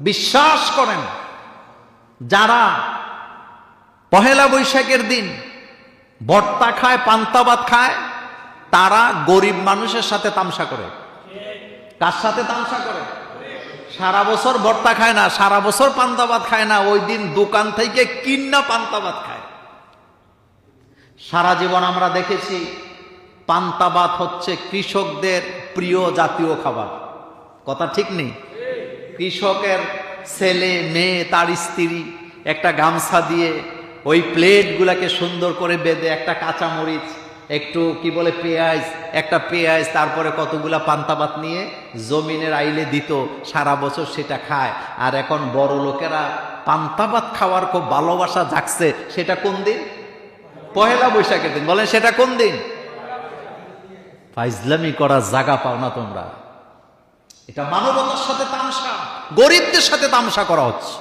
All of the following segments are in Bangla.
বিশ্বাস করেন, যারা পহেলা বৈশাখের দিন ভর্তা খায়, পান্তা ভাত খায়, তারা গরিব মানুষের সাথে তামসা করে। কার সাথে তামসা করে? সারা বছর ভর্তা খায় না, সারা বছর পান্তা ভাত খায় না, ওই দিন দোকান থেকে কিন্না পান্তা ভাত খায়। সারা জীবন আমরা দেখেছি পান্তা ভাত হচ্ছে কৃষকদের প্রিয় জাতীয় খাবার। কথা ঠিক নেই? কৃষকের ছেলে মেয়ে তার স্ত্রী একটা গামছা দিয়ে ওই প্লেটগুলাকে সুন্দর করে বেঁধে একটা কাঁচামরিচ, একটু কি বলে পেঁয়াজ, একটা পেঁয়াজ, তারপরে কতগুলা পান্তা ভাত নিয়ে জমিনের আইলে দিত, সারা বছর সেটা খায়। আর এখন বড় লোকেরা পান্তা ভাত খাওয়ার খুব ভালোবাসা জাগছে, সেটা কোন দিন? পহেলা বৈশাখের দিন। বলেন সেটা কোন দিন? ফাইজলামি করার জায়গা পাও না তোমরা। এটা মানবতার সাথে তামসা, গরিবদের সাথে তামসা করা হচ্ছে,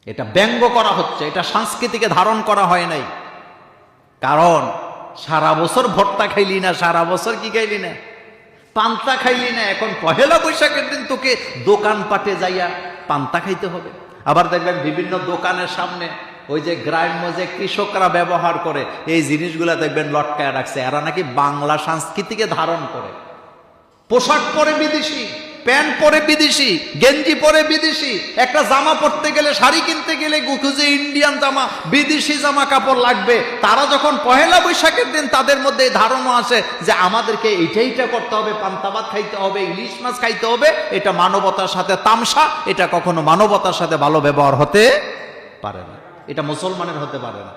এটা ব্যঙ্গ করা হচ্ছে, এটা সংস্কৃতিকে ধারণ করা হয় নাই। কারণ সারা বছর ভর্তা খাইলি না, সারা বছর কি খাইলি না? পান্তা খাইলি না। এখন পহেলা বৈশাখের দিন তোকে দোকানপাটে যাইয়া পান্তা খাইতে হবে। আবার দেখবেন বিভিন্ন দোকানের সামনে ওই যে গ্রাম্য যে কৃষকরা ব্যবহার করে এই জিনিসগুলা দেখবেন লটকায় রাখছে। এরা নাকি বাংলা সংস্কৃতিকে ধারণ করে। পোশাক পরে বিদেশি, প্যান্ট পরে বিদেশি, গেঞ্জি পরে বিদেশি, একটা জামা পরতে গেলে, শাড়ি কিনতে গেলে খুঁজে ইন্ডিয়ান জামা, বিদেশি জামা কাপড় লাগবে। তারা যখন পহেলা বৈশাখের দিন তাদের মধ্যে ধারণা আসে যে আমাদেরকে এইটা করতে হবে, পান্তা ভাত খাইতে হবে, ইলিশ মাছ খাইতে হবে, এটা মানবতার সাথে তামসা, এটা কখনো মানবতার সাথে ভালো ব্যবহার হতে পারে না, এটা মুসলমানের হতে পারে না।